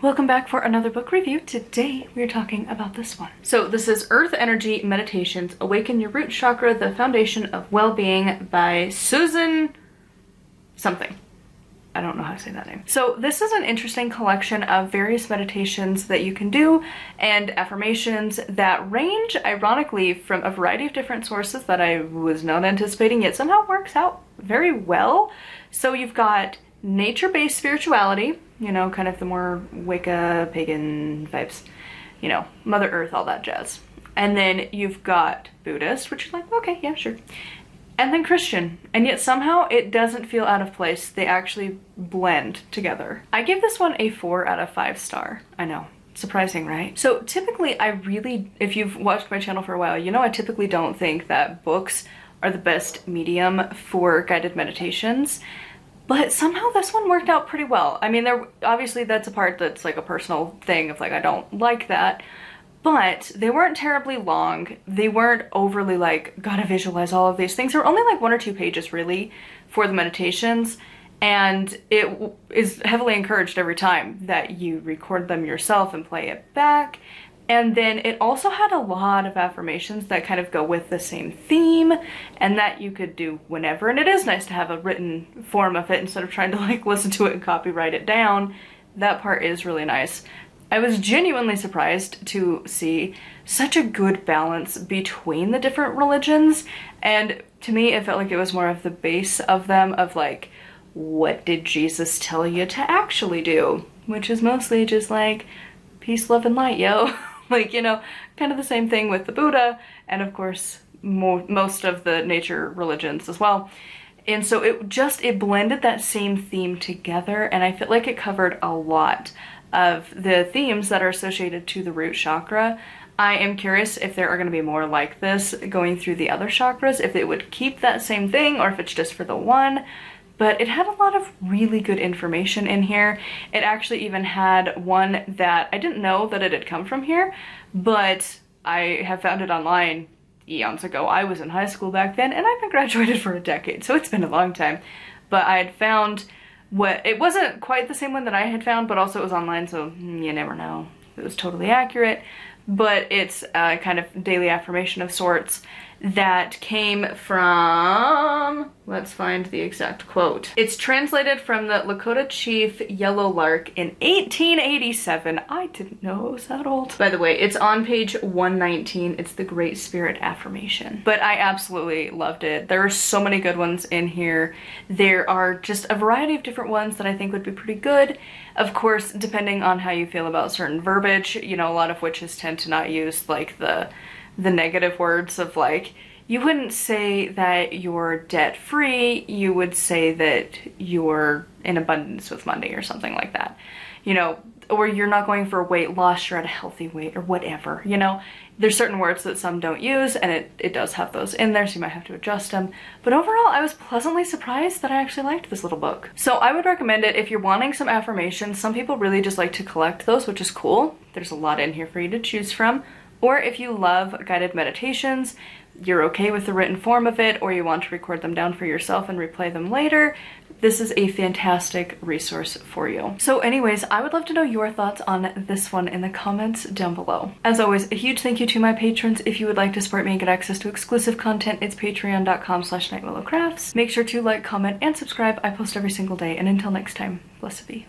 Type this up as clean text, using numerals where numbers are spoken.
Welcome back for another book review. Today we're talking about this one. So this is Earth Energy Meditations, Awaken Your Root Chakra, the Foundation of Well-Being by Susan something. I don't know how to say that name. So this is an interesting collection of various meditations that you can do and affirmations that range, ironically, from a variety of different sources that I was not anticipating, yet somehow works out very well. So you've got nature-based spirituality, you know, kind of the more Wicca, pagan vibes, you know, Mother Earth, all that jazz. And then you've got Buddhist, which is like, okay, yeah, sure. And then Christian, and yet somehow it doesn't feel out of place. They actually blend together. I give this one a 4 out of 5 star. I know, surprising, right? So typically if you've watched my channel for a while, you know I typically don't think that books are the best medium for guided meditations, but somehow this one worked out pretty well. I mean, obviously that's a part that's like a personal thing of like, I don't like that. But they weren't terribly long. They weren't overly like, gotta visualize all of these things. They were only like 1 or 2 pages really for the meditations. And it is heavily encouraged every time that you record them yourself and play it back. And then it also had a lot of affirmations that kind of go with the same theme and that you could do whenever. And it is nice to have a written form of it instead of trying to like listen to it and copyright it down. That part is really nice. I was genuinely surprised to see such a good balance between the different religions, and to me it felt like it was more of the base of them of like, what did Jesus tell you to actually do? Which is mostly just like, peace, love, and light, yo. Like, you know, kind of the same thing with the Buddha, and of course most of the nature religions as well. And so it blended that same theme together, and I feel like it covered a lot of the themes that are associated to the root chakra. I am curious if there are going to be more like this going through the other chakras, if it would keep that same thing or if it's just for the one. But it had a lot of really good information in here. It actually even had one that I didn't know that it had come from here, but I have found it online eons ago. I was in high school back then and I've been graduated for a decade, so it's been a long time. But I had found it wasn't quite the same one that I had found, but also it was online, so you never know if it was totally accurate. But it's a kind of daily affirmation of sorts that came from, let's find the exact quote. It's translated from the Lakota chief Yellow Lark in 1887. I didn't know it was that old. By the way, it's on page 119. It's the Great Spirit Affirmation. But I absolutely loved it. There are so many good ones in here. There are just a variety of different ones that I think would be pretty good. Of course, depending on how you feel about certain verbiage, you know, a lot of witches tend to not use like the negative words of like, you wouldn't say that you're debt free, you would say that you're in abundance with money or something like that, you know, or you're not going for weight loss, you're at a healthy weight or whatever, you know. There's certain words that some don't use, and it does have those in there, so you might have to adjust them. But overall, I was pleasantly surprised that I actually liked this little book. So I would recommend it if you're wanting some affirmations. Some people really just like to collect those, which is cool. There's a lot in here for you to choose from. Or if you love guided meditations, you're okay with the written form of it, or you want to record them down for yourself and replay them later, this is a fantastic resource for you. So anyways, I would love to know your thoughts on this one in the comments down below. As always, a huge thank you to my patrons. If you would like to support me and get access to exclusive content, it's patreon.com/nightwillowcrafts. Make sure to like, comment, and subscribe. I post every single day, and until next time, blessed be.